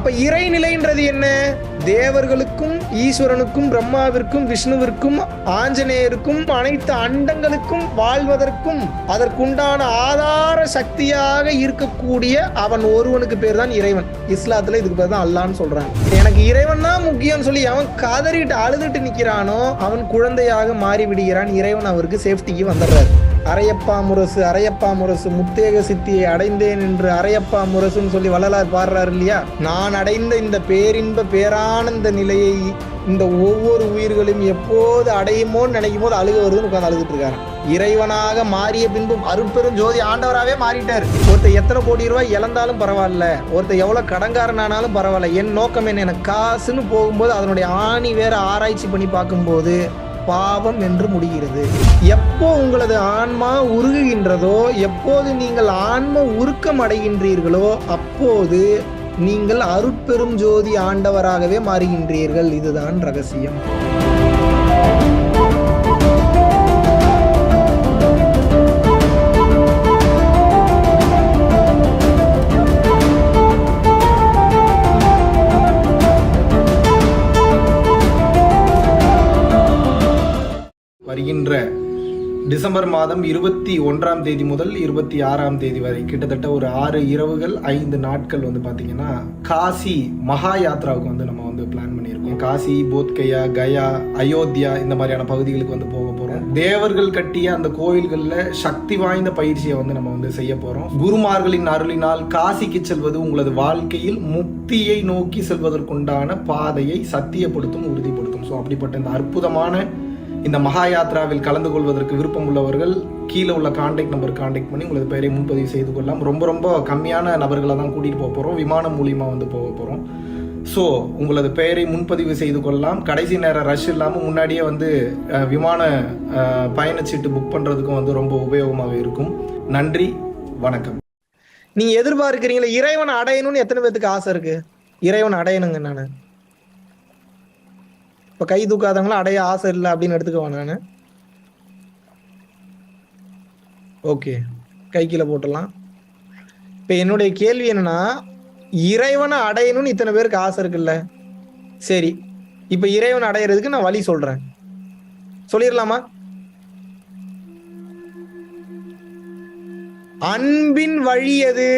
அப்ப இறைநிலைன்றது என்ன? தேவர்களுக்கும் ஈஸ்வரனுக்கும் பிரம்மாவிற்கும் விஷ்ணுவிற்கும் ஆஞ்சநேயருக்கும் அனைத்து அண்டங்களுக்கும் வாழ்வதற்கும் அதற்குண்டான ஆதார சக்தியாக இருக்கக்கூடிய அவன் ஒருவனுக்கு பேர் தான் இறைவன். இஸ்லாத்துல இதுக்கு பேர் தான் அல்லான்னு சொல்றான். எனக்கு இறைவன் தான் முக்கியம் சொல்லி அவன் கதறிட்டு அழுதுட்டு நிக்கிறானோ அவன் குழந்தையாக மாறி விடுகிறான். இறைவன் அவருக்கு சேஃப்டிக்கு வந்துடுறாரு. அரையப்பா முரசு முத்தேக சித்தியை அடைந்தேன் என்று அரையப்பா முரசுன்னு சொல்லி வள்ளலார் பாடுறாரு இல்லையா? நான் அடைந்த இந்த பேரின்ப பேரானந்த நிலையை இந்த ஒவ்வொரு உயிர்களும் எப்போது அடையுமோன்னு நினைக்கும் போது அழுக வருதுன்னு உட்காந்து அழுதுட்டு இருக்காரு. இறைவனாக மாறிய பின்பும் அருட்பெரும் ஜோதி ஆண்டவராகவே மாறிட்டார். ஒருத்தர் எத்தனை கோடி ரூபாய் இழந்தாலும் பரவாயில்ல, ஒருத்தர் எவ்வளவு கடன்காரனானாலும் பரவாயில்ல, என் நோக்கம் என்ன, எனக்கு காசுன்னு போகும்போது அதனுடைய ஆணி வேற ஆராய்ச்சி பண்ணி பார்க்கும்போது பாவம் என்று முடிகிறது. எப்போ உங்களது ஆன்மா உருகுகின்றதோ, எப்போது நீங்கள் ஆன்ம உருக்கம் அடைகின்றீர்களோ அப்போது நீங்கள் அருட்பெரும் ஜோதி ஆண்டவராகவே மாறுகின்றீர்கள். இதுதான் ரகசியம். வருகின்ற டிசம்பர் மாதம் 21ஆம் தேதி முதல் 26ஆம் தேதி வரை கிட்டத்தட்ட ஒரு 6 இரவுகள் 5 நாட்கள் பார்த்தீங்கன்னா காசி மகா யாத்ராவுக்கு நம்ம பிளான் பண்ணியிருக்கோம். காசி, போத்கயா, கயா, அயோத்தியா இந்த மாதிரியான பகுதிகளுக்கு போக போகிறோம். தேவர்கள் கட்டிய அந்த கோயில்களில் சக்தி வாய்ந்த பயிற்சியை நம்ம செய்ய போகிறோம். குருமார்களின் அருளினால் காசிக்கு செல்வது உங்களது வாழ்க்கையில் முக்தியை நோக்கி செல்வதற்குண்டான பாதையை சத்தியப்படுத்தும், உறுதிப்படுத்தும். ஸோ அப்படிப்பட்ட இந்த அற்புதமான இந்த மகா யாத்ராவில் கலந்து கொள்வதற்கு விருப்பம் உள்ளவர்கள் கீழே உள்ள கான்டாக்ட் நம்பர் கான்டாக்ட் பண்ணி உங்களது பெயரை முன்பதிவு செய்து கொள்ளலாம். ரொம்ப கம்மியான நபர்களை தான் கூட்டிகிட்டு போக போகிறோம். விமானம் மூலியமாக போக போகிறோம். ஸோ உங்களது பெயரை முன்பதிவு செய்து கொள்ளலாம். கடைசி நேரம் ரஷ் இல்லாமல் முன்னாடியே விமான பயணச்சீட்டு புக் பண்ணுறதுக்கும் ரொம்ப உபயோகமாக இருக்கும். நன்றி, வணக்கம். நீங்க எதிர்பார்க்கிறீங்களா இறைவனை அடையணும்னு? எத்தனை பேருக்கு ஆசை இருக்கு இறைவனை அடையணுங்க? நான் இப்ப கை தூக்காதவங்களும் அடைய ஆசை இல்லை அப்படின்னு எடுத்துக்குவேன் நான். ஓகே, கை கீழே போட்டலாம். இப்ப என்னுடைய கேள்வி என்னன்னா, இறைவனை அடையணும்னு இத்தனை பேருக்கு ஆசை இருக்குல்ல? சரி, இப்ப இறைவனை அடையிறதுக்கு நான் வழி சொல்றேன், சொல்லிடலாமா? அன்பின் வழி எது?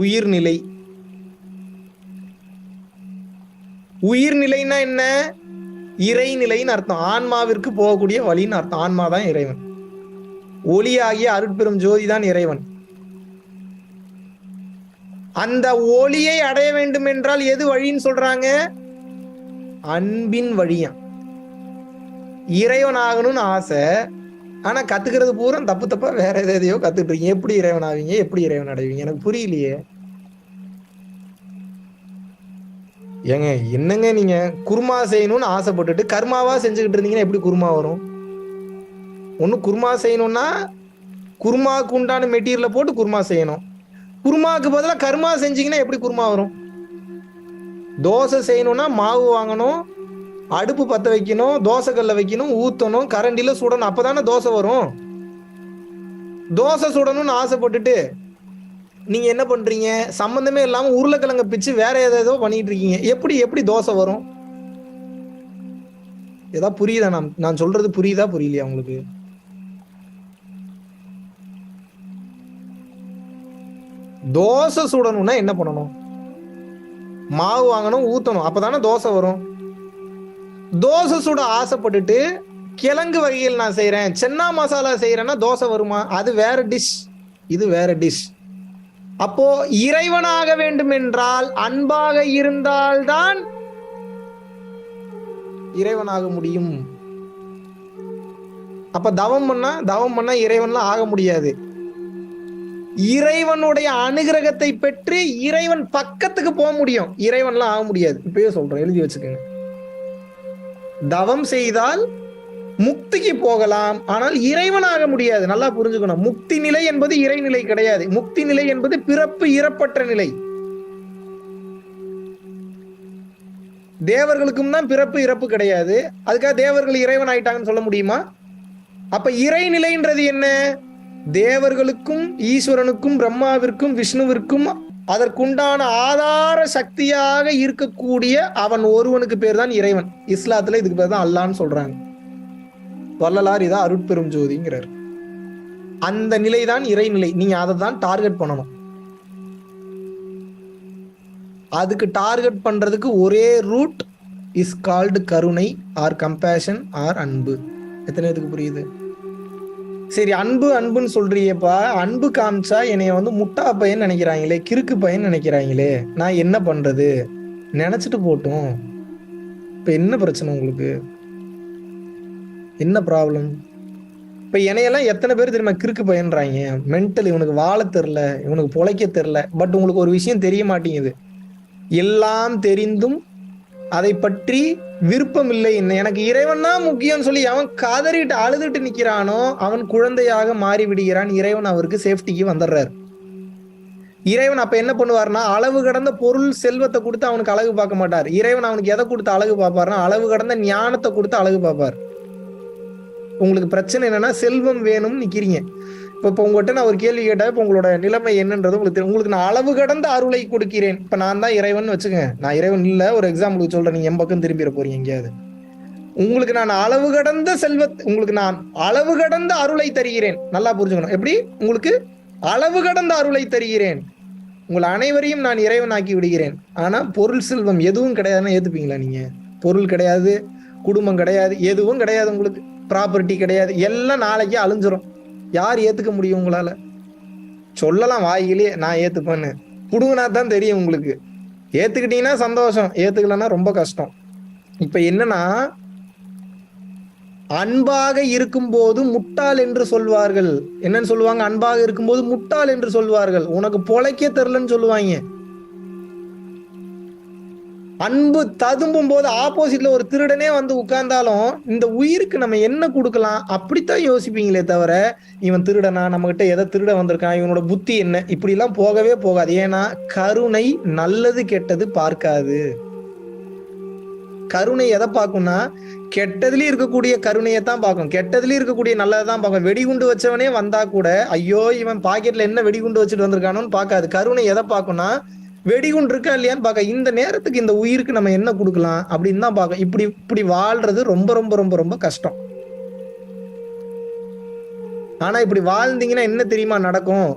உயிர்நிலை. உயிர்நிலைன்னா என்ன? இறைநிலைன்னு அர்த்தம். ஆன்மாவிற்கு போகக்கூடிய வழின்னு அர்த்தம். ஆன்மாதான் இறைவன். ஒளியாகிய அருட்பெரும் ஜோதி தான் இறைவன். அந்த ஒளியை அடைய வேண்டும் என்றால் எது வழின்னு சொல்றாங்க? அன்பின் வழியா. இறைவன் ஆகணும்னு ஆசை, ஆனா கத்துக்கிறது பூரா தப்பா வேற எதையோ கத்துட்டு இருக்கீங்க. எப்படி இறைவன் ஆவீங்க? எப்படி இறைவன் அடைவீங்க? எனக்கு புரியலையே. ஏங்க என்னங்க நீங்க குருமா செய்யணும்னு ஆசைப்பட்டுட்டு கர்மாவா செஞ்சுக்கிட்டு இருந்தீங்கன்னா எப்படி குருமா வரும்? ஒண்ணு குருமா செய்யணும்னா குருமாவுக்கு உண்டான மெட்டீரியலை போட்டு குருமா செய்யணும். குருமாவுக்கு பதிலாக கர்மா செஞ்சீங்கன்னா எப்படி குருமா வரும்? தோசை செய்யணும்னா மாவு வாங்கணும், அடுப்பு பத்த வைக்கணும், தோசை கல்ல வைக்கணும், ஊத்தணும், கரண்டில சுடணும், அப்பதானே தோசை வரும். தோசை சுடணும்னு ஆசைப்பட்டுட்டு நீங்க என்ன பண்றீங்க? சம்பந்தமே இல்லாம உருளைக்கிழங்க பிச்சு வேற ஏதோ பண்ணிட்டு இருக்கீங்க. எப்படி தோசை வரும்? ஏதாவது புரியுதா? நான் சொல்றது புரியுதா புரியலையா உங்களுக்கு? தோசை சுடணும்னா என்ன பண்ணணும்? மாவு வாங்கணும், ஊத்தணும், அப்பதானே தோசை வரும். தோசை சுட ஆசைப்பட்டுட்டு கிழங்கு வகைகள் நான் செய்யறேன், சென்னா மசாலா செய்யறேன்னா தோசை வருமா? அது வேற டிஷ், இது வேற டிஷ். அப்போ இறைவனாக வேண்டும் என்றால் அன்பாக இருந்தால்தான் இறைவனாக முடியும். அப்ப தவம் பண்ணா இறைவன்லாம் ஆக முடியாது. இறைவனுடைய அனுகிரகத்தை பெற்று இறைவன் பக்கத்துக்கு போக முடியும், இறைவன்லாம் ஆக முடியாது. இப்பயே சொல்றேன், எழுதி வச்சுக்கோங்க. தவம் செய்தால் முக்திக்கு போகலாம், ஆனால் இறைவனாக முடியாது. நல்லா புரிஞ்சுக்கணும். முக்தி நிலை என்பது இறைநிலை கிடையாது. முக்தி நிலை என்பது பிறப்பு இறப்பற்ற நிலை. தேவர்களுக்கும் தான் பிறப்பு இறப்பு கிடையாது. அதுக்காக தேவர்கள் இறைவன் ஆயிட்டாங்கன்னு சொல்ல முடியுமா? அப்ப இறைநிலைன்றது என்ன? தேவர்களுக்கும் ஈஸ்வரனுக்கும் பிரம்மாவிற்கும் விஷ்ணுவிற்கும் அதற்குண்டான ஆதார சக்தியாக இருக்கக்கூடிய அவன் ஒருவனுக்கு பேர் தான் இறைவன். இஸ்லாத்துல இதுக்கு பேர் தான் அல்லான்னு சொல்றாங்க. வள்ளலார் இதான் அருட்பெரும் ஜோதிங்கிறார். அந்த நிலைதான் இறைநிலை. நீங்க அதை தான் டார்கெட் பண்ணணும். அதுக்கு டார்கெட் பண்றதுக்கு ஒரே ரூட் இஸ் கால்டு கருணை ஆர் கம்பேஷன் ஆர் அன்பு. எத்தனை பேருக்கு புரியுது? சரி, அன்பு அன்புன்னு சொல்றியப்பா, அன்பு காமிச்சா என்னைய முட்டா பையன் நினைக்கிறாங்களே, கிறுக்கு பையன் நினைக்கிறாங்களே, நான் என்ன பண்றது? நினைச்சிட்டு போட்டும். இப்ப என்ன பிரச்சனை உங்களுக்கு? என்ன ப்ராப்ளம்? இப்ப என்னையெல்லாம் எத்தனை பேர் தெரியுமா கிறுக்கு பையன்றாங்க? மென்டல், இவனுக்கு வாழ தெரில, இவனுக்கு பொழைக்க தெரில. பட் உங்களுக்கு ஒரு விஷயம் தெரிய மாட்டேங்குது. எல்லாம் தெரிந்தும் அதை பற்றி விருப்பம் இல்லை. எனக்கு இறைவன் தான் முக்கியம் சொல்லி அவன் கதறிட்டு அழுதுட்டு நிக்கிறானோ அவன் குழந்தையாக மாறி விடுகிறான். இறைவன் அவருக்கு சேஃப்டிக்கு வந்துடுறாரு. இறைவன் அப்ப என்ன பண்ணுவார்னா, அளவு கடந்த பொருள் செல்வத்தை கொடுத்து அவனுக்கு அழகு பார்க்க மாட்டார். இறைவன் அவனுக்கு எதை கொடுத்து அழகு பார்ப்பார்னா, அளவு கடந்த ஞானத்தை கொடுத்து அழகு பார்ப்பார். உங்களுக்கு பிரச்சனை என்னன்னா, செல்வம் வேணும்னு நிக்கிறீங்க. இப்போ உங்கள்கிட்ட நான் ஒரு கேள்வி கேட்டா, இப்போ உங்களோட நிலைமை என்னன்றது உங்களுக்கு தெரியும். உங்களுக்கு நான் அளவு கடந்த அருளை கொடுக்கிறேன். இப்ப நான் தான் இறைவன் வச்சுக்கங்க. நான் இறைவன் இல்ல, ஒரு எக்ஸாம்பிளுக்கு சொல்றேன். நீங்க எம்பக்கம் திரும்பிட போறீங்க எங்கேயாவது. உங்களுக்கு நான் அளவு கடந்த உங்களுக்கு நான் அளவு கடந்த அருளை தருகிறேன். நல்லா புரிஞ்சுக்கணும். எப்படி? உங்களுக்கு அளவு கடந்த அருளை தருகிறேன். உங்கள் அனைவரையும் நான் இறைவன் ஆக்கி விடுகிறேன். ஆனா பொருள் செல்வம் எதுவும் கிடையாதுன்னா ஏத்துப்பீங்களா? நீங்க பொருள் கிடையாது, குடும்பம் கிடையாது, எதுவும் கிடையாது, உங்களுக்கு ப்ராப்பர்ட்டி கிடையாது, எல்லாம் நாளைக்கு அழிஞ்சிரும். யார் ஏத்துக்க முடியும் உங்களால? சொல்லலாம் வாயிலே நான் ஏத்துப்பேன்னு, புடுங்கினா தான் தெரியும் உங்களுக்கு. ஏத்துக்கிட்டீங்கன்னா சந்தோஷம், ஏத்துக்கலன்னா ரொம்ப கஷ்டம். இப்ப என்னன்னா, அன்பாக இருக்கும்போது முட்டாள் என்று சொல்வார்கள். என்னன்னு சொல்லுவாங்க? அன்பாக இருக்கும்போது முட்டாள் என்று சொல்வார்கள். உனக்கு பொழைக்க தெரிலன்னு சொல்லுவாங்க. அன்பு ததும்பும் போது ஆப்போசிட்ல ஒரு திருடனே உட்கார்ந்தாலும் இந்த உயிருக்கு நம்ம என்ன கொடுக்கலாம் அப்படித்தான் யோசிப்பீங்களே தவிர, இவன் திருடனா, நம்ம கிட்ட எதை திருட வந்திருக்கான், இவனோட புத்தி என்ன, இப்படி எல்லாம் போகவே போகாது. ஏன்னா கருணை நல்லது கெட்டது பார்க்காது. கருணை எதை பார்க்கும்னா, கெட்டதுலயும் இருக்கக்கூடிய கருணையை தான் பார்க்கும், கெட்டதுலயும் இருக்கக்கூடிய நல்லதை தான் பார்க்கும். வெடிகுண்டு வச்சவனே வந்தா கூட ஐயோ இவன் பாக்கெட்ல என்ன வெடிகுண்டு வச்சுட்டு வந்திருக்கானோன்னு பார்க்காது. கருணை எதை பார்க்கும்னா, வெடிகுண்டு இருக்கா இல்லையான்னு பார்க்க, இந்த நேரத்துக்கு இந்த உயிருக்கு நம்ம என்ன கொடுக்கலாம் அப்படின்னு தான் பார்க்க. இப்படி வாழ்றது ரொம்ப ரொம்ப ரொம்ப ரொம்ப கஷ்டம். ஆனா இப்படி வாழ்ந்தீங்கன்னா என்ன தெரியுமா நடக்கும்?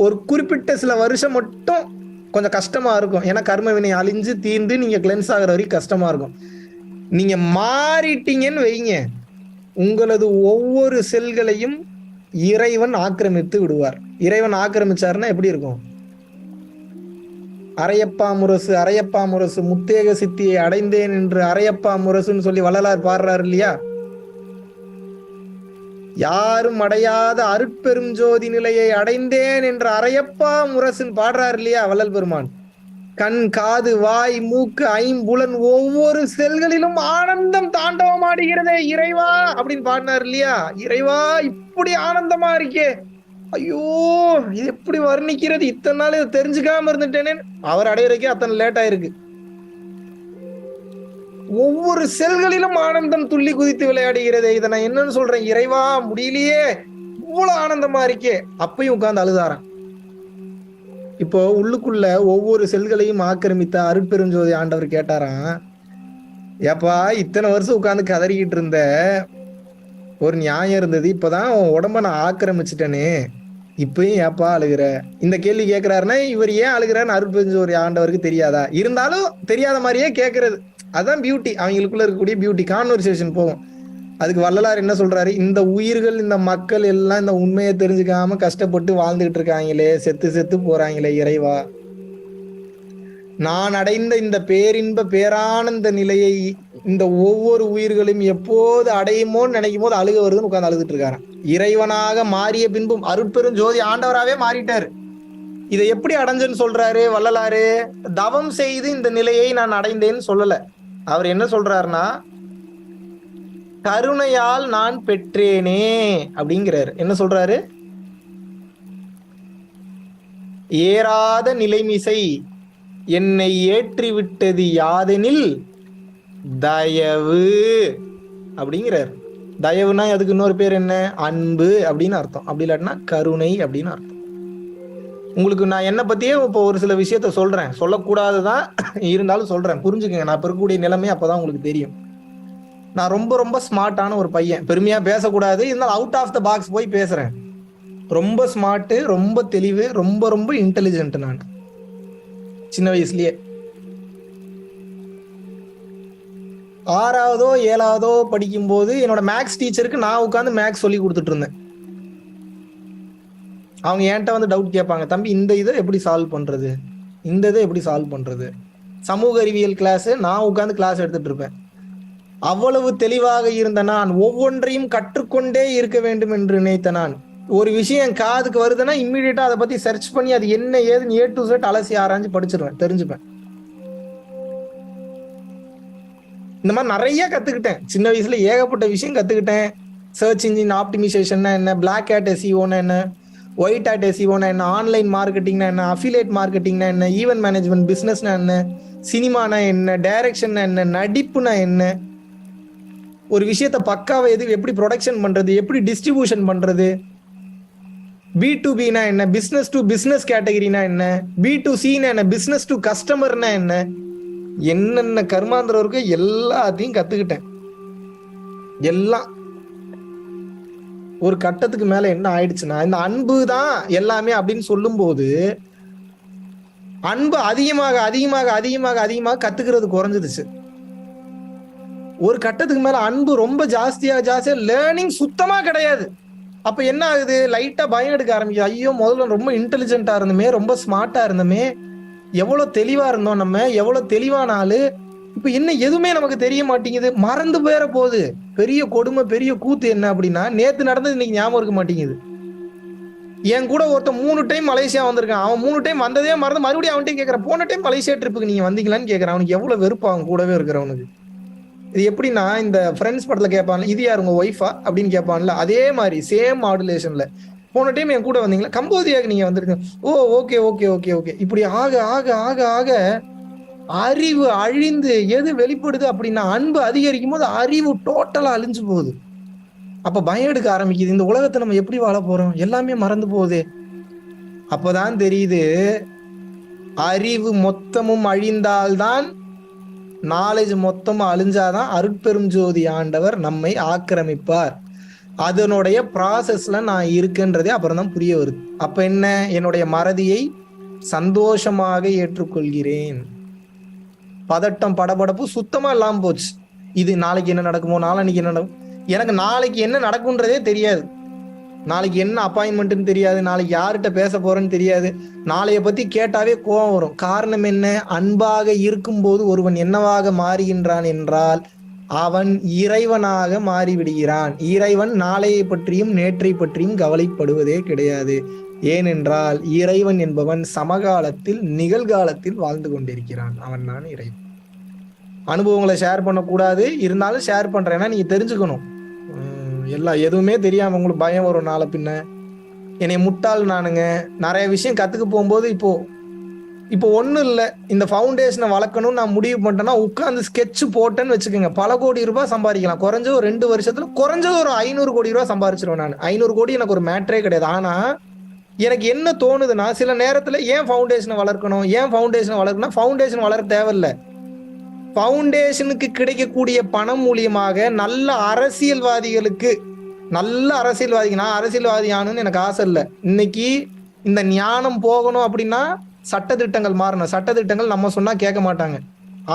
ஒரு குறிப்பிட்ட சில வருஷம் மட்டும் கொஞ்சம் கஷ்டமா இருக்கும். ஏன்னா கர்ம வினை அழிஞ்சு தீர்ந்து நீங்க கிளென்ஸ் ஆகிற வரைக்கும் கஷ்டமா இருக்கும். நீங்க மாறிட்டீங்கன்னு வைங்க, உங்களது ஒவ்வொரு செல்களையும் இறைவன் ஆக்கிரமித்து விடுவார். இறைவன் ஆக்கிரமிச்சாருன்னா எப்படி இருக்கும்? அரையப்பா முரசு முத்தேக சித்தியை அடைந்தேன் என்று அரையப்பா முரசுன்னு சொல்லி வள்ளலார் பாடுறாரு இல்லையா? யாரும் அடையாத அருட்பெரும் ஜோதி நிலையை அடைந்தேன் என்று அரையப்பா முரசுன்னு பாடுறாரு இல்லையா வள்ளல் பெருமான்? கண், காது, வாய், மூக்கு, ஐம்புலன் ஒவ்வொரு செல்களிலும் ஆனந்தம் தாண்டவம் ஆடுகிறதே இறைவா அப்படின்னு பாடினார் இல்லையா? இறைவா இப்படி ஆனந்தமா இருக்கே, ஐயோ இது எப்படி வர்ணிக்கிறது, இத்தனை நாள் இதை தெரிஞ்சுக்காம இருந்துட்டேனே. அவர் அடையிறக்கே அத்தனை லேட் ஆயிருக்கு. ஒவ்வொரு செல்களிலும் ஆனந்தம் துள்ளி குதித்து விளையாடுகிறதே. இதை நான் என்னன்னு சொல்றேன்? இறைவா முடியலையே, இவ்வளவு ஆனந்தமா இருக்கே. அப்பயும் உட்கார்ந்து அழுதாராம். இப்போ உள்ளுக்குள்ள ஒவ்வொரு செல்களையும் ஆக்கிரமித்த அருட்பெருஞ்சோதி ஆண்டவர் கேட்டாராம், ஏப்பா இத்தனை வருஷம் உட்கார்ந்து கதறிக்கிட்டு இருந்த, ஒரு நியாயம் இருந்தது, இப்பதான் உடம்ப நான் ஆக்கிரமிச்சுட்டேனே, இப்பயும் ஏப்பா அழுகிற? இந்த கேள்வி கேட்கிறாருன்னா இவர் ஏன் அழுகிறாருன்னு அருட்பெருஞ்சோதி ஆண்டவருக்கு தெரியாதா? இருந்தாலும் தெரியாத மாதிரியே கேட்கறது, அதுதான் பியூட்டி. அவங்களுக்குள்ள இருக்கக்கூடிய பியூட்டி. கான்வர்சேஷன் போகும். அதுக்கு வள்ளலார் என்ன சொல்றாரு? இந்த உயிர்கள், இந்த மக்கள் எல்லாம் இந்த உண்மையை தெரிஞ்சுக்காம கஷ்டப்பட்டு வாழ்ந்துகிட்டு இருக்காங்களே, செத்து செத்து போறாங்களே இறைவா, நான் அடைந்த இந்த பேரின்ப பேரானந்த நிலையை இந்த ஒவ்வொரு உயிர்களும் எப்போது அடையுமோன்னு நினைக்கும் போது அழுக வருதுன்னு உட்கார்ந்து அழுதுட்டு இருக்காராம். இறைவனாக மாறிய பின்பும் அருட்பெரும் ஜோதி ஆண்டவராகவே மாறிட்டாரு. இதை எப்படி அடைஞ்சேன்னு சொல்றாரு வள்ளலாரு? தவம் செய்து இந்த நிலையை நான் அடைந்தேன்னு சொல்லல. அவர் என்ன சொல்றாருன்னா, கருணையால் நான் பெற்றேனே அப்படிங்கிறாரு. என்ன சொல்றாரு? ஏறாத நிலைமிசை என்னை ஏற்றி விட்டது யாதெனில் தயவு அப்படிங்கிறார். தயவுனா அதுக்கு இன்னொரு பேர் என்ன? அன்பு அப்படின்னு அர்த்தம். அப்படி இல்லாட்டினா கருணை அப்படின்னு அர்த்தம். உங்களுக்கு நான் என்னை பத்தியே இப்போ ஒரு சில விஷயத்த சொல்றேன், சொல்லக்கூடாதுதான் இருந்தாலும் சொல்றேன், புரிஞ்சுக்கங்க. நான் இருக்கக்கூடிய நிலைமை அப்பதான் உங்களுக்கு தெரியும். நான் ரொம்ப ரொம்ப ஸ்மார்ட்டான ஒரு பையன். பெருமையா பேசக்கூடாது, இருந்தாலும் அவுட் ஆஃப் த பாக்ஸ் போய் பேசுறேன். ரொம்ப ஸ்மார்ட், ரொம்ப தெளிவு, ரொம்ப ரொம்ப இன்டெலிஜென்ட். நான் சின்ன வயசுலயே 6வதோ 7வதோ படிக்கும் போது என்னோட மேக்ஸ் டீச்சருக்கு நான் உட்காந்து மேக்ஸ் சொல்லி கொடுத்துட்டு இருந்தேன். அவங்க என்கிட்ட வந்து டவுட் கேட்பாங்க, தம்பி இந்த இதை எப்படி சால்வ் பண்றது, இந்த இதை எப்படி சால்வ் பண்றது. சமூக அறிவியல் கிளாஸ் நான் உட்காந்து கிளாஸ் எடுத்துட்டு இருப்பேன். அவ்வளவு தெளிவாக இருந்த நான் ஒவ்வொன்றையும் கற்றுக்கொண்டே இருக்க வேண்டும் என்று நினைத்த நான், ஒரு விஷயம் காதுக்கு வருதுன்னா இம்மிடியட்டா அதை பத்தி சர்ச் பண்ணி அது என்ன ஏதுன்னு A to Z அலசி ஆராய்ஞ்சு படிச்சிருவேன், தெரிஞ்சுப்பேன். இந்த மாதிரி நிறைய கத்துக்கிட்டேன். சின்ன வயசுல ஏகப்பட்ட விஷயம் கத்துக்கிட்டேன். சர்ச் இன்ஜின் ஆப்டிமைசேஷன் என்ன, பிளாக் ஹேட் SEOன்னா என்ன, ஒயிட் ஹேட் SEOன்னா என்ன, ஆன்லைன் மார்க்கெட்டிங்னா என்ன, அஃபிலியேட் மார்க்கெட்டிங்னா என்ன, ஈவென்ட் மேனேஜ்மெண்ட் பிசினஸ்னா என்ன, சினிமானா என்ன, டைரக்ஷன்னா என்ன, நடிப்புனா என்ன, ஒரு விஷயத்த பக்காவை எப்படி ப்ரொடக்ஷன் பண்றது, எப்படி டிஸ்ட்ரிபியூஷன் பண்றது, B2Bனா என்ன, பிசினஸ் டு பிசினஸ் கேட்டகரினா என்ன, B2Cனா என்ன, பிசினஸ் டு கஸ்டமர்னா என்ன, என்னென்ன கர்மாந்திரம் இருக்கு எல்லாத்தையும் கத்துக்கிட்டேன். எல்லாம் ஒரு கட்டத்துக்கு மேல என்ன ஆயிடுச்சுன்னா, இந்த அன்பு தான் எல்லாமே அப்படின்னு சொல்லும் போது அன்பு அதிகமாக அதிகமாக அதிகமாக அதிகமாக கத்துக்கிறது குறைஞ்சிருச்சு. ஒரு கட்டத்துக்கு மேல அன்பு ரொம்ப ஜாஸ்தியா லேர்னிங் சுத்தமா கிடையாது. அப்ப என்ன ஆகுது, லைட்டா பயம் எடுக்க ஆரம்பிக்குது. ஐயோ, முதல்ல ரொம்ப இன்டெலிஜென்ட்டா இருந்தோமே, ரொம்ப ஸ்மார்ட்டா இருந்தோமே, எவ்வளவு தெளிவா இருந்தோம், நம்ம எவ்வளவு தெளிவான ஆளு, இப்ப என்ன எதுவுமே நமக்கு தெரிய மாட்டேங்குது, மறந்து போயிட போகுது. பெரிய கொடுமை, பெரிய கூத்து என்ன அப்படின்னா, நேத்து நடந்தது இன்னைக்கு ஞாபகம் இருக்க மாட்டேங்குது. என் கூட ஒருத்தன் 3 டைம் மலேசியா வந்திருக்கான். அவன் 3 டைம் வந்ததே மறந்து மறுபடியும் அவன்கிட்ட கேட்கறான், போன டைம் மலேசியா ட்ரிப்புக்கு நீங்க வந்தீங்களான்னு கேட்கறான். அவனுக்கு எவ்வளவு வெறுப்பா அவன் கூடவே இருக்கிறவனுக்கு. இது எப்படின்னா, இந்த ஃப்ரெண்ட்ஸ் படத்துல கேட்பான்ல, இது யார் உங்க ஒய்ஃபா அப்படின்னு கேட்பான்ல, அதே மாதிரி சேம் மாடுலேஷன்ல, போன டைம் என் கூட வந்தீங்களா, கம்போதியாக்கு நீங்க வந்திருக்கீங்க, ஓ ஓகே ஓகே ஓகே ஓகே. இப்படி ஆக ஆக ஆக ஆக அறிவு அழிந்து எது வெளிப்படுது அப்படின்னா, அன்பு அதிகரிக்கும் போது அறிவு டோட்டலா அழிஞ்சு போகுது. அப்ப பயம் எடுக்க ஆரம்பிக்குது, இந்த உலகத்தை நம்ம எப்படி வாழ போறோம், எல்லாமே மறந்து போகுது. அப்பதான் தெரியுது, அறிவு மொத்தமும் அழிந்தால்தான், நாலேஜ் மொத்தமா அழிஞ்சாதான் அருட்பெரும் ஜோதி ஆண்டவர் நம்மை ஆக்கிரமிப்பார். அதனுடைய ப்ராசஸ்ல நான் இருக்குன்றதே அப்புறம் தான் புரிய வருது. அப்ப என்ன, என்னுடைய மறதியை சந்தோஷமாக ஏற்றுக்கொள்கிறேன். பதட்டம் படபடப்பு சுத்தமா இல்லாம போச்சு. இது நாளைக்கு என்ன நடக்குமோ, நாளைக்கு என்ன நடக்கும், எனக்கு நாளைக்கு என்ன நடக்கும்ன்றதே தெரியாது. நாளைக்கு என்ன அப்பாயின்மெண்ட்னு தெரியாது, நாளைக்கு யார்கிட்ட பேச போறேன்னு தெரியாது. நாளைய பத்தி கேட்டாவே கோபம் வரும். காரணம் என்ன, அன்பாக இருக்கும்போது ஒருவன் என்னவாக மாறுகின்றான் என்றால், அவன் இறைவனாக மாறிவிடுகிறான். இறைவன் நாளையை பற்றியும் நேற்றை பற்றியும் கவலைப்படுவதே கிடையாது. ஏனென்றால் இறைவன் என்பவன் சமகாலத்தில் நிகழ்காலத்தில் வாழ்ந்து கொண்டிருக்கிறான். அவன் தான் இறைவன். அனுபவங்களை ஷேர் பண்ணக்கூடாது, இருந்தாலும் ஷேர் பண்றேன்னா நீங்க தெரிஞ்சுக்கணும். எதுவுமே தெரியாம உங்களுக்கு பயம் வரும் நாளை பின்ன. என்னை முட்டாள் நானுங்க, நிறைய விஷயம் கத்துக்க போகும்போது இப்போ ஒன்றும் இல்லை, இந்த ஃபவுண்டேஷனை வளர்க்கணும்னு நான் முடிவு பண்ணிட்டேன்னா, உட்காந்து ஸ்கெட்ச் போட்டேன்னு வச்சுக்கோங்க, பல கோடி ரூபாய் சம்பாதிக்கலாம். குறைஞ்சது ஒரு 2 வருஷத்துல குறைஞ்சது ஒரு 500 கோடி ரூபாய் சம்பாதிச்சிருவேன் நான். 500 கோடி எனக்கு ஒரு மேட்டரே கிடையாது. ஆனா எனக்கு என்ன தோணுதுன்னா, சில நேரத்துல ஏன் ஃபவுண்டேஷனை வளர்க்கணும், ஃபவுண்டேஷன் வளர தேவையில்லை. ஃபவுண்டேஷனுக்கு கிடைக்கக்கூடிய பணம் மூலியமாக நல்ல அரசியல்வாதிகள், நான் அரசியல்வாதி ஆகணும்னு எனக்கு ஆசை இல்லை. இன்னைக்கு இந்த ஞானம் போகணும் அப்படின்னா சட்டத்திட்டங்கள் மாறணும். சட்டத்திட்டங்கள் நம்ம சொன்னா கேட்க மாட்டாங்க,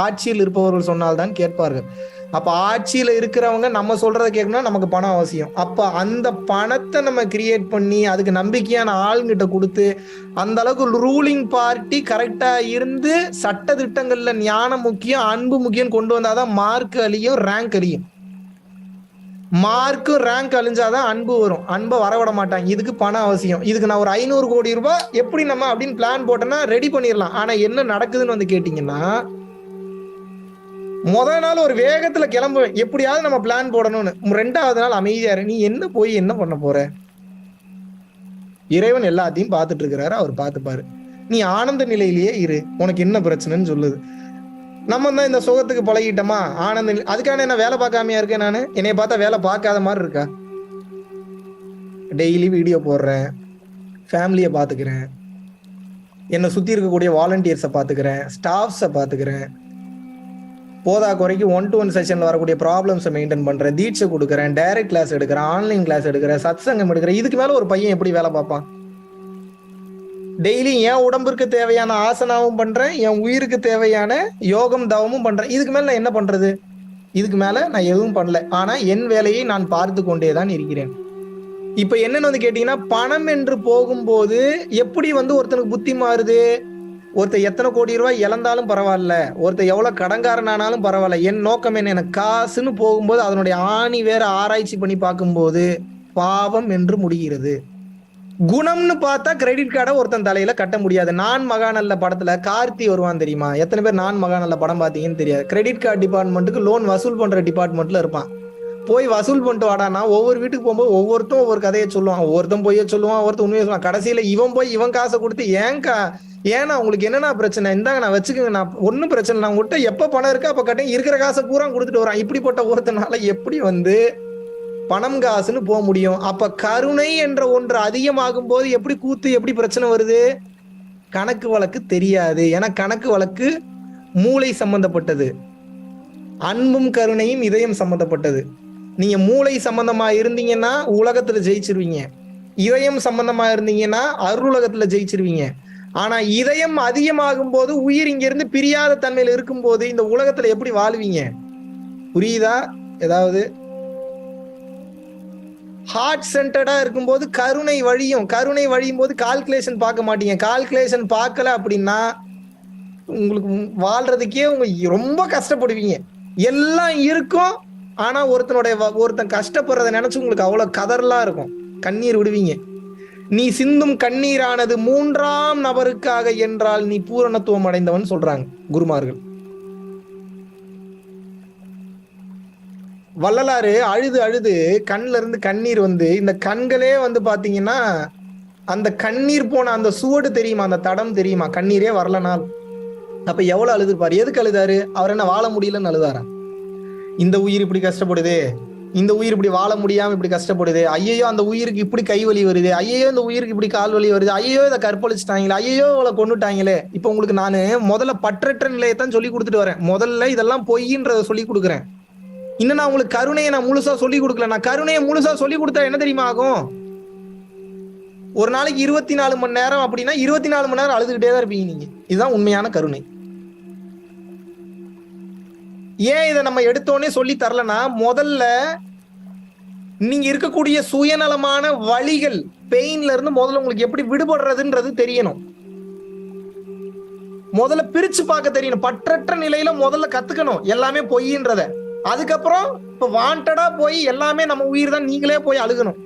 ஆட்சியில் இருப்பவர்கள் சொன்னால்தான் கேட்பார்கள். அப்ப ஆட்சியில இருக்கிறவங்க நம்ம சொல்றதை கேட்கணும்னா நமக்கு பணம் அவசியம். அப்ப அந்த பணத்தை நம்ம கிரியேட் பண்ணி அதுக்கு நம்பிக்கையான ஆளுங்கிட்ட கொடுத்து, அந்த அளவுக்கு ரூலிங் பார்ட்டி கரெக்டா இருந்து சட்ட திட்டங்கள்ல ஞானம் முக்கியம், அன்பு முக்கியம் கொண்டு வந்தாதான் மார்க் அழியும், ரேங்க் அழியும். மார்க்கும் ரேங்க் அழிஞ்சாதான் அன்பு வரும். அன்பை வரவிட மாட்டாங்க. இதுக்கு பணம் அவசியம். இதுக்கு நான் ஒரு 500 கோடி ரூபாய் எப்படி நம்ம அப்படின்னு பிளான் போட்டோன்னா ரெடி பண்ணிடலாம். ஆனா என்ன நடக்குதுன்னு வந்து கேட்டீங்கன்னா, முதல் நாள் ஒரு வேகத்துல கிளம்புவேன், எப்படியாவது நம்ம பிளான் போடணும்னு. 2வது நாள் அமைதியா இரு, நீ என்ன பண்ண போற, இறைவன் எல்லாத்தையும் பார்த்துட்டு இருக்கிறாரு, அவர் பார்த்துப்பாரு, நீ ஆனந்த நிலையிலேயே இரு, உனக்கு என்ன பிரச்சனைன்னு சொல்லுது. நம்ம தான் இந்த சுகத்துக்கு பழகிட்டோமா, ஆனந்த, அதுக்கான என்ன வேலை பார்க்காமையா இருக்கேன் நானு, என்னைய பார்த்தா வேலை பார்க்காத மாதிரி இருக்கா? டெய்லி வீடியோ போடுறேன், ஃபேமிலியை பார்த்துக்கிறேன், என்னை சுற்றி இருக்கக்கூடிய வாலண்டியர்ஸை பார்த்துக்கிறேன், ஸ்டாஃப்ஸை பார்த்துக்கிறேன், போதா குறைக்கு 1-to-1 செஷனில் வரக்கூடிய ப்ராப்ளம்ஸை மெயின்டைன் பண்ணுறேன், தீட்சை கொடுக்குறேன், டைரக்ட் கிளாஸ் எடுக்கிறேன், ஆன்லைன் கிளாஸ் எடுக்கிறேன், சத்சங்கம் எடுக்கிறேன். இதுக்கு மேலே ஒரு பையன் எப்படி வேலை பார்ப்பான்? டெய்லி என் உடம்பிற்கு தேவையான ஆசனாவும் பண்றேன், என் உயிருக்கு தேவையான யோகம் தவமும் பண்றேன். இதுக்கு மேல நான் என்ன பண்றது? இதுக்கு மேல நான் எதுவும் பண்ணல. ஆனா என் வேலையை நான் பார்த்து கொண்டேதான் இருக்கிறேன். இப்ப என்னன்னு வந்து கேட்டீங்கன்னா, பணம் என்று போகும்போது எப்படி வந்து ஒருத்தனுக்கு புத்தி மாறுது? ஒருத்தர் எத்தனை கோடி ரூபாய் இழந்தாலும் பரவாயில்ல, ஒருத்தர் எவ்வளவு கடன்காரனானாலும் பரவாயில்ல, என் நோக்கம் என்ன? எனக்கு காசுன்னு போகும்போது அதனுடைய ஆணி வேற ஆராய்ச்சி பண்ணி பார்க்கும்போது பாவம் என்று முடிகிறது. குணம்னு பார்த்தா கிரெடிட் கார்டை ஒருத்தன் தலையில கட்ட முடியாது. நான் மகாநல்ல படத்துல கார்த்தி வருவான் தெரியுமா? எத்தனை பேர் நான் மகாநல்ல படம் பார்த்தீங்கன்னு தெரியாது. கிரெடிட் கார்டு டிபார்ட்மெண்ட்டுக்கு லோன் வசூல் பண்ற டிபார்ட்மெண்ட்ல இருப்பான். போய் வசூல் பண்ணிட்டு வாடானா ஒவ்வொரு வீட்டுக்கு போகும்போது ஒவ்வொருத்தரும் ஒவ்வொரு கதையை சொல்லுவான். ஒவ்வொருத்தன் பொய்ய சொல்லுவான், ஒருத்தன் உண்மையை சொல்லுவான். கடைசியில இவன் போய் இவன் காசை கொடுத்து ஏன்னா உங்களுக்கு என்னன்னா பிரச்சனை, இந்தாங்க நான் வச்சுக்கோங்க, நான் ஒன்னும் பிரச்சனை, நான் உங்கள்கிட்ட எப்ப பணம் இருக்கா அப்ப கட்டேன், இருக்கிற காசை பூரா கொடுத்துட்டு வரான். இப்படிப்பட்ட ஒருத்தனால எப்படி வந்து பணம் காசுன்னு போக முடியும்? அப்ப கருணை என்ற ஒன்று அதிகமாகும் போது எப்படி கூத்து, எப்படி பிரச்சனை வருது? கணக்கு வழக்கு தெரியாது. ஏன்னா கணக்கு வழக்கு மூளை சம்பந்தப்பட்டது, அன்பும் கருணையும் இதயம் சம்பந்தப்பட்டது. நீங்க மூளை சம்பந்தமா இருந்தீங்கன்னா உலகத்துல ஜெயிச்சிருவீங்க, இதயம் சம்பந்தமா இருந்தீங்கன்னா அருளுலகத்துல ஜெயிச்சிருவீங்க. ஆனா இதயம் அதிகமாகும் போது, உயிர் இங்க இருந்து பிரியாத தன்மையில இருக்கும் போது இந்த உலகத்துல எப்படி வாழ்வீங்க? புரியுதா? ஏதாவது ஹார்ட் சென்டர்டா இருக்கும்போது கருணை வழியும் போது கால்குலேஷன் பார்க்க மாட்டீங்க. கால்குலேஷன் பார்க்கல அப்படின்னா உங்களுக்கு வாழ்றதுக்கே ரொம்ப கஷ்டப்படுவீங்க. எல்லாம் இருக்கும், ஆனா ஒருத்தன் கஷ்டப்படுறத நினைச்சு உங்களுக்கு அவ்வளவு கதறலா இருக்கும், கண்ணீர் விடுவீங்க. நீ சிந்தும் கண்ணீரானது 3ஆம் நபருக்காக என்றால் நீ பூரணத்துவம் அடைந்தவன் சொல்றாங்க குருமார்கள். வள்ளலாறு அழுது கண்ணுல இருந்து கண்ணீர் வந்து, இந்த கண்களே வந்து பாத்தீங்கன்னா அந்த கண்ணீர் போன அந்த சுவடு தெரியுமா, அந்த தடம் தெரியுமா, கண்ணீரே வரலனால். அப்ப எவ்வளவு அழுதுருப்பாரு? எதுக்கு அழுதாரு? அவர் என்ன வாழ முடியலன்னு அழுதாரா? இந்த உயிர் இப்படி கஷ்டப்படுது, இந்த உயிர் இப்படி வாழ முடியாம இப்படி கஷ்டப்படுது, ஐயோ அந்த உயிருக்கு இப்படி கை வலி வருது, ஐயோ இந்த உயிருக்கு இப்படி கால் வலி வருது, ஐயோ இதை கற்பழிச்சுட்டாங்களே, ஐயோ இவளை கொண்டுட்டாங்களே. இப்ப உங்களுக்கு நானு முதல்ல பற்றற்ற நிலையத்தான் சொல்லி கொடுத்துட்டு வரேன். முதல்ல இதெல்லாம் பொய்ன்றத சொல்லி கொடுக்குறேன். இன்னும் நான் உங்களுக்கு கருணையை நான் முழுசா சொல்லி கொடுக்கல. நான் கருணையை முழுசா சொல்லி கொடுத்தா என்ன தெரியுமா ஆகும்? ஒரு நாளைக்கு 24 மணி நேரம் அப்படின்னா 24 மணி நேரம் அழுதுகிட்டே தான் இருப்பீங்க நீங்க. இதுதான் உண்மையான கருணை. ஏன் இதை நம்ம எடுத்தோன்னே சொல்லி தரலன்னா, முதல்ல நீங்க இருக்கக்கூடிய சுயநலமான வழிகள், பெயின்ல இருந்து முதல்ல உங்களுக்கு எப்படி விடுபடுறதுன்றது தெரியணும். முதல்ல பிரிச்சு பார்க்க தெரியணும். பற்றற்ற நிலையில முதல்ல கத்துக்கணும் எல்லாமே பொய்ன்றத. அதுக்கப்புறம் இப்ப வாண்டடா போய் எல்லாமே நம்ம உயிர் தான் நீங்களே போய் அழுகணும்.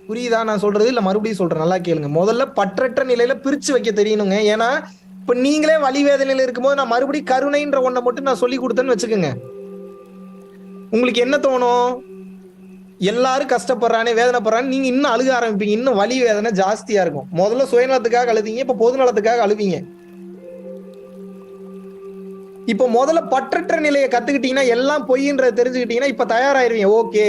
புரியுதா நான் சொல்றது? இல்ல மறுபடியும் சொல்றேன், நல்லா கேளுங்க. முதல்ல பற்றற்ற நிலையில பிரிச்சு வைக்க தெரியணுங்க. ஏன்னா இப்ப நீங்களே வலி வேதனையில இருக்கும்போது நான் மறுபடியும் கருணைன்ற ஒன்றை மட்டும் நான் சொல்லி கொடுத்தேன்னு வச்சுக்கோங்க, உங்களுக்கு என்ன தோணும்? எல்லாரும் கஷ்டப்படுறானே வேதனைப்படுறானே, நீங்க இன்னும் அழுக ஆரம்பிப்பீங்க. இன்னும் வலி வேதனை ஜாஸ்தியா இருக்கும். முதல்ல சுயநலத்துக்காக அழுதீங்க, இப்ப பொது நலத்துக்காக அழுவீங்க. இப்ப முதல்ல பற்றற்ற நிலையை கத்துக்கிட்டீங்கன்னா, எல்லாம் பொய்ன்றதை தெரிஞ்சுக்கிட்டீங்கன்னா இப்ப தயாராயிருவீங்க. ஓகே,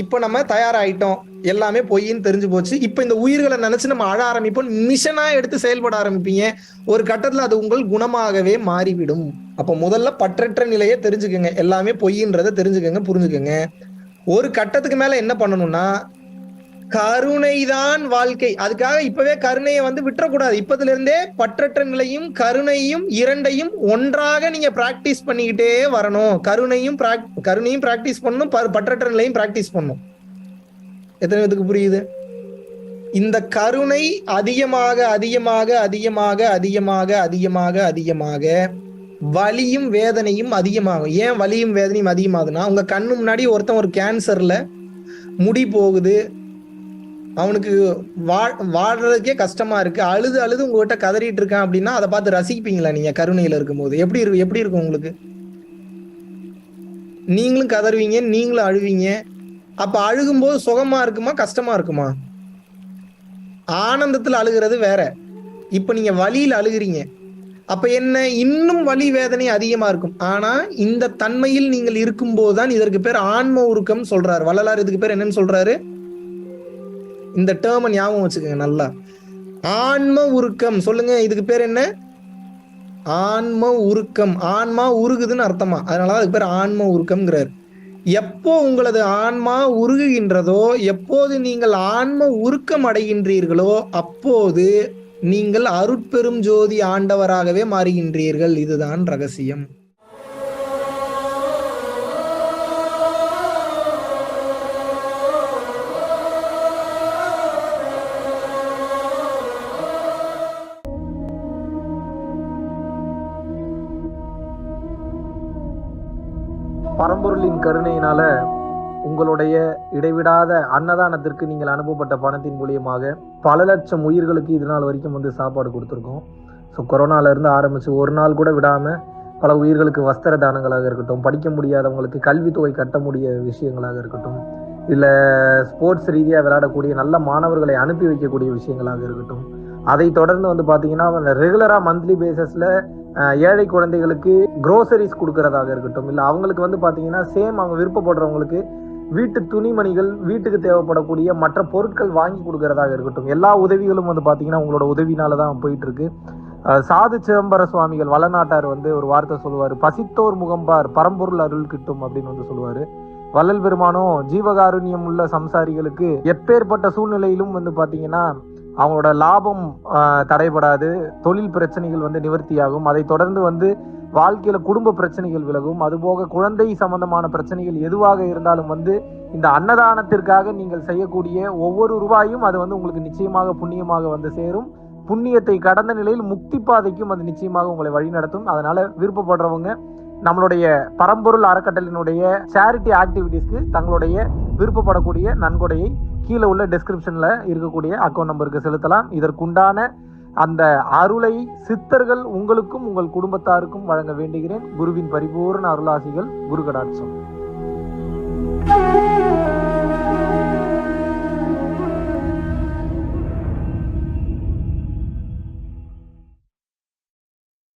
இப்ப நம்ம தயாராயிட்டோம், எல்லாமே பொய்ன்னு தெரிஞ்சு போச்சு. இப்ப இந்த உயிர்களை நினைச்சு நம்ம அழ ஆரம்பிப்போம், மிஷனா எடுத்து செயல்பட ஆரம்பிப்பீங்க. ஒரு கட்டத்துல அது உங்கள் குணமாகவே மாறிவிடும். அப்ப முதல்ல பற்றற்ற நிலையை தெரிஞ்சுக்கங்க, எல்லாமே பொய்ன்றதை தெரிஞ்சுக்கங்க, புரிஞ்சுக்கங்க. ஒரு கட்டத்துக்கு மேல என்ன பண்ணணும்னா, கருணைதான் வாழ்க்கை. அதுக்காக இப்பவே கருணையை வந்து விட்டுறக்கூடாது. இப்பதுல இருந்தே பற்றற்ற நிலையும் கருணையும் இரண்டையும் ஒன்றாக நீங்க பிராக்டிஸ் பண்ணிக்கிட்டே வரணும். கருணையும் பிராக்டிஸ் பண்ணணும், பற்றற்ற நிலையும் பிராக்டிஸ் பண்ணணும். எத்தனை பேருக்கு புரியுது? இந்த கருணை அதிகமாக அதிகமாக அதிகமாக அதிகமாக அதிகமாக அதிகமாக வலியும் வேதனையும் அதிகமாகும். ஏன் வலியும் வேதனையும் அதிகமாகுதுன்னா, உங்க கண்ணு முன்னாடி ஒருத்தன் ஒரு கேன்சர்ல முடி போகுது, அவனுக்கு வாழ்றதுக்கே கஷ்டமா இருக்கு, அழுது அழுது உங்ககிட்ட கதறிட்டு இருக்கான் அப்படின்னா அதை பார்த்து ரசிப்பீங்களா நீங்க? கருணையில இருக்கும்போது எப்படி இருக்கும் உங்களுக்கு? நீங்களும் கதறுவீங்க, நீங்களும் அழுவீங்க. அப்ப அழுகும்போது சுகமா இருக்குமா கஷ்டமா இருக்குமா? ஆனந்தத்துல அழுகிறது வேற, இப்ப நீங்க வலியில அழுகிறீங்க. அப்ப என்ன, இன்னும் வலி வேதனை அதிகமா இருக்கும். ஆனா இந்த தன்மையில் நீங்கள் இருக்கும் போதுதான் இதற்கு பேர் ஆன்ம உருக்கம் சொல்றாரு வள்ளலார். இதுக்கு பேர் என்னன்னு சொல்றாரு? இந்த டேர்மை ஞாபகம் வச்சுக்கோங்க நல்லா. ஆன்ம உருக்கம். சொல்லுங்க, இதுக்கு பேர் என்ன? ஆன்ம உருக்கம். ஆன்மா உருகுதுன்னு அர்த்தமா, அதனாலதான் அதுக்கு பேர் ஆன்ம உருக்கம்ங்கிறார். எப்போ உங்களது ஆன்மா உருகுகின்றதோ, எப்போது நீங்கள் ஆன்ம உருக்கம் அடைகின்றீர்களோ, அப்போது நீங்கள் அருட்பெரும் ஜோதி ஆண்டவராகவே மாறுகின்றீர்கள். இதுதான் ரகசியம். பரம்பொருளின் கருணையினால உங்களுடைய இடைவிடாத அன்னதானத்திற்கு நீங்கள் அனுப்பப்பட்ட பணத்தின் மூலியமாக பல லட்சம் உயிர்களுக்கு இது நாள் வரைக்கும் வந்து சாப்பாடு கொடுத்துருக்கோம். ஸோ கொரோனாலேருந்து ஆரம்பித்து ஒரு நாள் கூட விடாமல் பல உயிர்களுக்கு வஸ்திர தானங்களாக இருக்கட்டும், படிக்க முடியாதவங்களுக்கு கல்வித்தொகை கட்ட முடிய விஷயங்களாக இருக்கட்டும், இல்லை ஸ்போர்ட்ஸ் ரீதியாக விளையாடக்கூடிய நல்ல மாணவர்களை அனுப்பி வைக்கக்கூடிய விஷயங்களாக இருக்கட்டும், அதை தொடர்ந்து வந்து பார்த்தீங்கன்னா ரெகுலராக மந்த்லி பேசிஸில் ஏழை குழந்தைகளுக்கு க்ரோசரிஸ் கொடுக்கறதாக இருக்கட்டும், இல்லை அவங்களுக்கு வந்து பார்த்தீங்கன்னா சேம் அவங்க விருப்பப்படுறவங்களுக்கு வீட்டு துணிமணிகள், வீட்டுக்கு தேவைப்படக்கூடிய மற்ற பொருட்கள் வாங்கி கொடுக்கறதாக இருக்கட்டும், எல்லா உதவிகளும் வந்து பார்த்தீங்கன்னா உங்களோட உதவினால தான் போயிட்டு இருக்கு. சாது சிதம்பர சுவாமிகள் வளநாட்டார் வந்து ஒரு வார்த்தை சொல்லுவார், பசித்தோர் முகம்பார் பரம்பொருள் அருள் கிட்டும் அப்படின்னு வந்து சொல்லுவார். வள்ளல் பெருமானும் ஜீவகாருண்யம் உள்ள சம்சாரிகளுக்கு எப்பேற்பட்ட சூழ்நிலையிலும் வந்து பார்த்தீங்கன்னா அவங்களோட லாபம் தடைபடாது, தொழில் பிரச்சனைகள் வந்து நிவர்த்தியாகும், அதை தொடர்ந்து வந்து வாழ்க்கையில குடும்ப பிரச்சனைகள் விலகும், அதுபோக குழந்தை சம்பந்தமான பிரச்சனைகள் எதுவாக இருந்தாலும் வந்து இந்த அன்னதானத்திற்காக நீங்கள் செய்யக்கூடிய ஒவ்வொரு ரூபாயும் அது வந்து உங்களுக்கு நிச்சயமாக புண்ணியமாக வந்து சேரும். புண்ணியத்தை கடந்த நிலையில் முக்தி பாதைக்கும் அது நிச்சயமாக உங்களை வழிநடத்தும். அதனால விருப்பப்படுறவங்க நம்மளுடைய பரம்பொருள் அறக்கட்டளினுடைய சேரிட்டி ஆக்டிவிட்டீஸ்க்கு தங்களுடைய விருப்பப்படக்கூடிய நன்கொடையை கீழே உள்ள டிஸ்கிரிப்ஷன்ல இருக்கக்கூடிய அக்கௌண்ட் நம்பருக்கு செலுத்தலாம். இதற்குண்டான அந்த அருளை சித்தர்கள் உங்களுக்கும் உங்கள் குடும்பத்தாருக்கும் வழங்க வேண்டுகிறேன். குருவின் பரிபூர்ண அருளாசிகள். குரு கடாட்சம்.